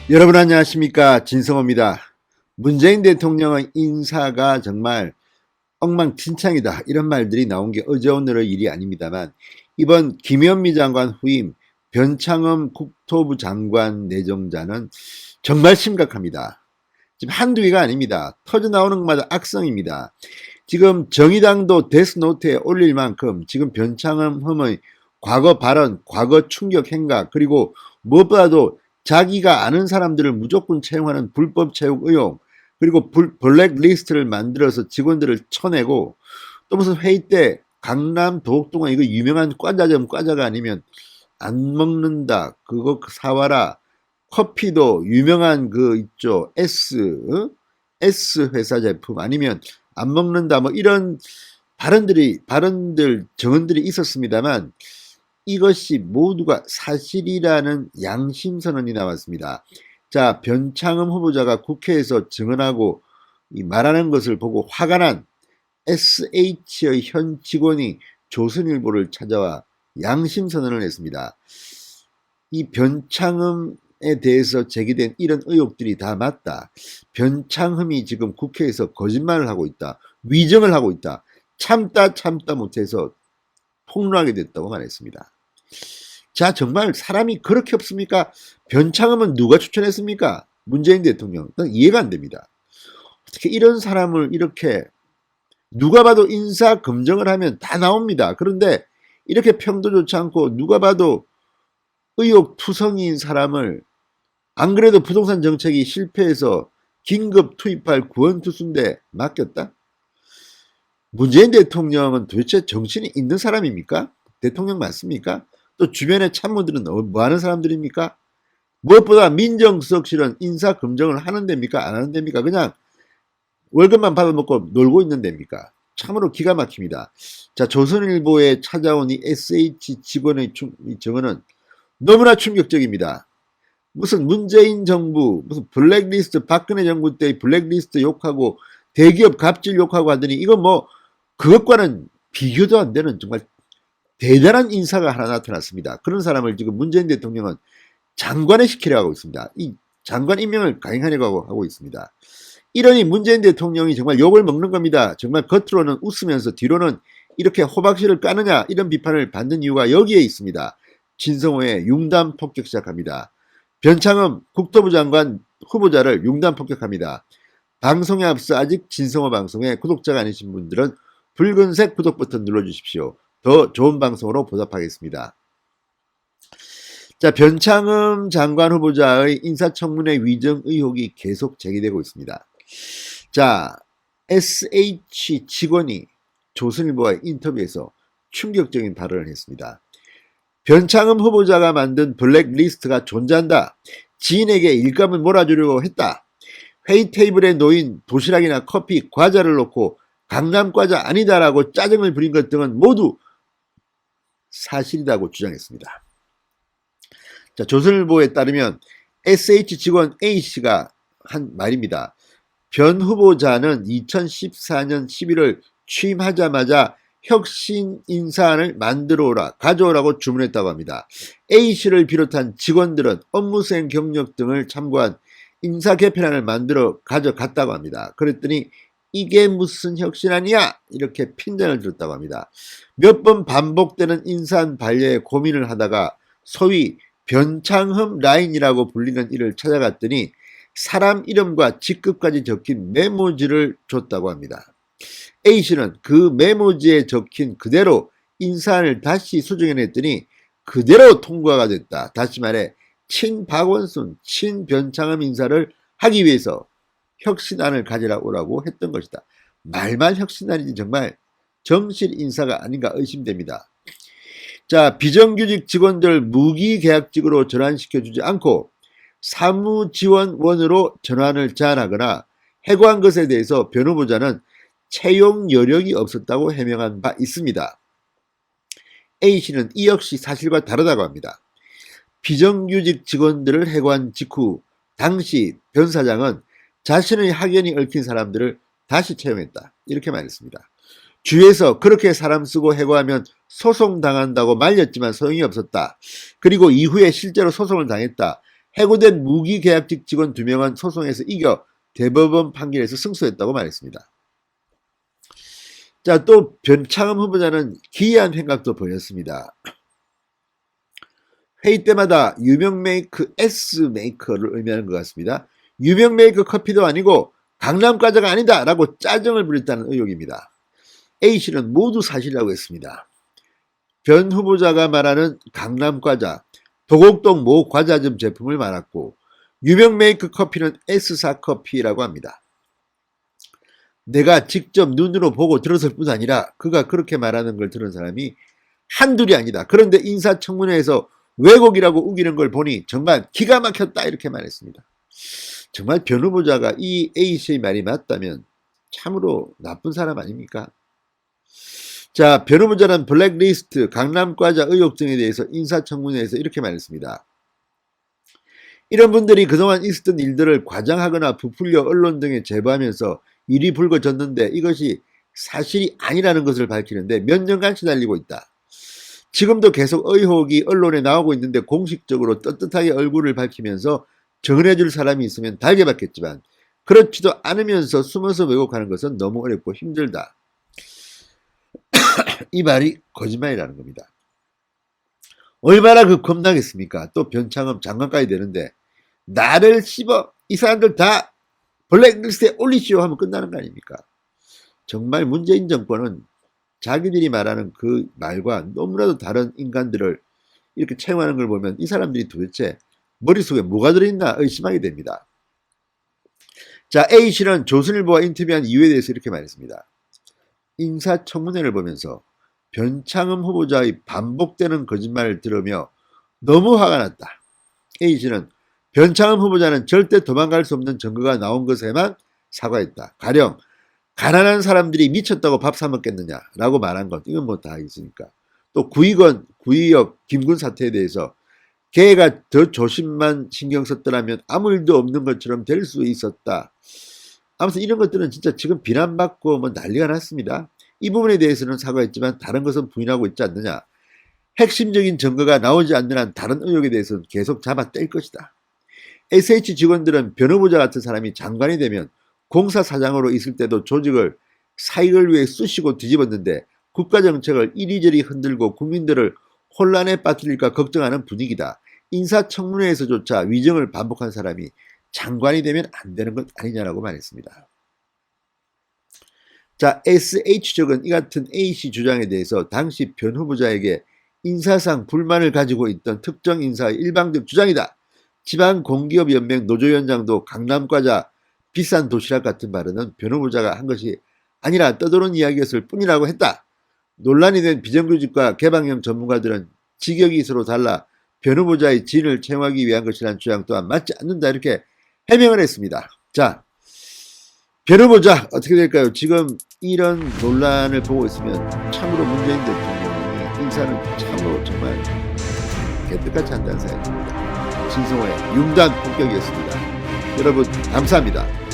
여러분 안녕하십니까, 진성호입니다. 문재인 대통령의 인사가 정말 엉망진창이다, 이런 말들이 나온 게 어제 오늘의 일이 아닙니다만, 이번 김현미 장관 후임 변창흠 국토부 장관 내정자는 정말 심각합니다. 지금 한두 개가 아닙니다. 터져나오는 것마다 악성입니다. 지금 정의당도 데스노트에 올릴 만큼 지금 변창흠의 과거 발언, 과거 충격 행각, 그리고 무엇보다도 자기가 아는 사람들을 무조건 채용하는 불법 채용 의혹, 그리고 블랙리스트를 만들어서 직원들을 쳐내고, 또 무슨 회의 때 강남 도곡동에 이거 유명한 과자점, 과자가 아니면 안 먹는다, 그거 사와라, 커피도 유명한 그 있죠, S 회사 제품 아니면 안 먹는다, 뭐 이런 발언들 정언들이 있었습니다만, 이것이 모두가 사실이라는 양심 선언이 나왔습니다. 자, 변창흠 후보자가 국회에서 증언하고 말하는 것을 보고 화가 난 SH의 현 직원이 조선일보를 찾아와 양심 선언을 했습니다. 이 변창흠에 대해서 제기된 이런 의혹들이 다 맞다. 변창흠이 지금 국회에서 거짓말을 하고 있다. 위정을 하고 있다. 참다 못해서 폭로하게 됐다고 말했습니다. 자, 정말 사람이 그렇게 없습니까? 변창흠은 누가 추천했습니까? 문재인 대통령. 난 이해가 안 됩니다. 어떻게 이런 사람을 이렇게 누가 봐도 인사 검증을 하면 다 나옵니다. 그런데 이렇게 평도 좋지 않고 누가 봐도 의혹투성이인 사람을, 안 그래도 부동산 정책이 실패해서 긴급 투입할 구원투수인데 맡겼다? 문재인 대통령은 도대체 정신이 있는 사람입니까? 대통령 맞습니까? 또 주변의 참모들은 뭐 하는 사람들입니까? 무엇보다 민정수석실은 인사검증을 하는 데입니까? 안 하는 데입니까? 그냥 월급만 받아먹고 놀고 있는 데입니까? 참으로 기가 막힙니다. 자, 조선일보에 찾아온 이 SH 직원의 증언은 너무나 충격적입니다. 무슨 문재인 정부, 무슨 블랙리스트, 박근혜 정부 때 블랙리스트 욕하고 대기업 갑질 욕하고 하더니 이건 뭐 그것과는 비교도 안 되는 정말 대단한 인사가 하나 나타났습니다. 그런 사람을 지금 문재인 대통령은 장관에 시키려고 하고 있습니다. 이 장관 임명을 강행하려고 하고 있습니다. 이러니 문재인 대통령이 정말 욕을 먹는 겁니다. 정말 겉으로는 웃으면서 뒤로는 이렇게 호박씨를 까느냐, 이런 비판을 받는 이유가 여기에 있습니다. 진성호의 융단 폭격 시작합니다. 변창흠 국토부 장관 후보자를 융단 폭격합니다. 방송에 앞서 아직 진성호 방송에 구독자가 아니신 분들은 붉은색 구독 버튼 눌러주십시오. 더 좋은 방송으로 보답하겠습니다. 자, 변창흠 장관 후보자의 인사청문회 위정 의혹이 계속 제기되고 있습니다. 자, SH 직원이 조선일보와의 인터뷰에서 충격적인 발언을 했습니다. 변창흠 후보자가 만든 블랙리스트가 존재한다. 지인에게 일감을 몰아주려고 했다. 회의 테이블에 놓인 도시락이나 커피, 과자를 놓고 강남과자 아니다라고 짜증을 부린 것 등은 모두 사실이라고 주장했습니다. 자, 조선일보에 따르면 SH 직원 A씨가 한 말입니다. 변 후보자는 2014년 11월 취임하자마자 혁신 인사안을 만들어 오라, 가져오라고 주문했다고 합니다. A씨를 비롯한 직원들은 업무수행 경력 등을 참고한 인사 개편안을 만들어 가져갔다고 합니다. 그랬더니 이게 무슨 혁신안이야? 이렇게 핀잔을 들었다고 합니다. 몇 번 반복되는 인사안 반려에 고민을 하다가 소위 변창흠 라인이라고 불리는 이를 찾아갔더니 사람 이름과 직급까지 적힌 메모지를 줬다고 합니다. A씨는 그 메모지에 적힌 그대로 인사안을 다시 수정해냈더니 그대로 통과가 됐다. 다시 말해 친박원순, 친변창흠 인사를 하기 위해서 혁신안을 가지러 오라고 했던 것이다. 말만 혁신안이지 정말 정실 인사가 아닌가 의심됩니다. 자, 비정규직 직원들 무기계약직으로 전환시켜주지 않고 사무지원원으로 전환을 제안하거나 해고한 것에 대해서 변 후보자는 채용 여력이 없었다고 해명한 바 있습니다. A씨는 이 역시 사실과 다르다고 합니다. 비정규직 직원들을 해고한 직후 당시 변 사장은 자신의 학연이 얽힌 사람들을 다시 채용했다, 이렇게 말했습니다. 주위에서 그렇게 사람 쓰고 해고하면 소송당한다고 말렸지만 소용이 없었다. 그리고 이후에 실제로 소송을 당했다. 해고된 무기계약직 직원 2명은 소송에서 이겨 대법원 판결에서 승소했다고 말했습니다. 자, 또 변창흠 후보자는 기이한 생각도 보였습니다. 회의 때마다 유명 메이크 S 메이커를 의미하는 것 같습니다. 유명 메이커 커피도 아니고 강남 과자가 아니다 라고 짜증을 부렸다는 의혹입니다. A씨는 모두 사실이라고 했습니다. 변 후보자가 말하는 강남 과자, 도곡동 모 과자점 제품을 말했고 유명 메이크 커피는 S사 커피라고 합니다. 내가 직접 눈으로 보고 들었을 뿐 아니라 그가 그렇게 말하는 걸 들은 사람이 한둘이 아니다. 그런데 인사청문회에서 왜곡이라고 우기는 걸 보니 정말 기가 막혔다 이렇게 말했습니다. 정말 변 후보자가 이 A씨의 말이 맞다면 참으로 나쁜 사람 아닙니까? 자, 변 후보자는 블랙리스트, 강남과자 의혹 등에 대해서 인사청문회에서 이렇게 말했습니다. 이런 분들이 그동안 있었던 일들을 과장하거나 부풀려 언론 등에 제보하면서 일이 불거졌는데 이것이 사실이 아니라는 것을 밝히는데 몇 년간 시달리고 있다. 지금도 계속 의혹이 언론에 나오고 있는데 공식적으로 떳떳하게 얼굴을 밝히면서 정언해줄 사람이 있으면 달게 받겠지만 그렇지도 않으면서 숨어서 왜곡하는 것은 너무 어렵고 힘들다. 이 말이 거짓말이라는 겁니다. 얼마나 그 겁나겠습니까? 또 변창흠 장관까지 되는데 나를 씹어 이 사람들 다 블랙리스트에 올리시오 하면 끝나는 거 아닙니까? 정말 문재인 정권은 자기들이 말하는 그 말과 너무나도 다른 인간들을 이렇게 채용하는 걸 보면 이 사람들이 도대체 머릿속에 뭐가 들어있나 의심하게 됩니다. 자, A씨는 조선일보와 인터뷰한 이유에 대해서 이렇게 말했습니다. 인사청문회를 보면서 변창흠 후보자의 반복되는 거짓말을 들으며 너무 화가 났다. A씨는 변창흠 후보자는 절대 도망갈 수 없는 증거가 나온 것에만 사과했다. 가령 가난한 사람들이 미쳤다고 밥 사 먹겠느냐 라고 말한 것, 이건 뭐 다 있으니까. 또 구의역 김군 사태에 대해서 걔가 더 조심만 신경 썼더라면 아무 일도 없는 것처럼 될 수 있었다. 아무튼 이런 것들은 진짜 지금 비난받고 뭐 난리가 났습니다. 이 부분에 대해서는 사과했지만 다른 것은 부인하고 있지 않느냐. 핵심적인 증거가 나오지 않는 한 다른 의혹에 대해서는 계속 잡아뗄 것이다. SH 직원들은 변 후보자 같은 사람이 장관이 되면 공사 사장으로 있을 때도 조직을 사익을 위해 쑤시고 뒤집었는데 국가정책을 이리저리 흔들고 국민들을 혼란에 빠뜨릴까 걱정하는 분위기다. 인사청문회에서조차 위정을 반복한 사람이 장관이 되면 안 되는 것 아니냐라고 말했습니다. 자, SH쪽은 이 같은 A씨 주장에 대해서 당시 변 후보자에게 인사상 불만을 가지고 있던 특정 인사의 일방적 주장이다. 지방공기업연맹 노조위원장도 강남과자 비싼 도시락 같은 발언은 변 후보자가 한 것이 아니라 떠도는 이야기였을 뿐이라고 했다. 논란이 된 비정규직과 개방형 전문가들은 직역이 서로 달라 변 후보자의 진을 채용하기 위한 것이라는 주장 또한 맞지 않는다 이렇게 해명을 했습니다. 자, 변 후보자 어떻게 될까요? 지금 이런 논란을 보고 있으면 참으로 문재인 대통령의 인사는 참으로 정말 개떡같이 한다는 생각이 듭니다. 진성호의 융단 폭격이었습니다. 여러분 감사합니다.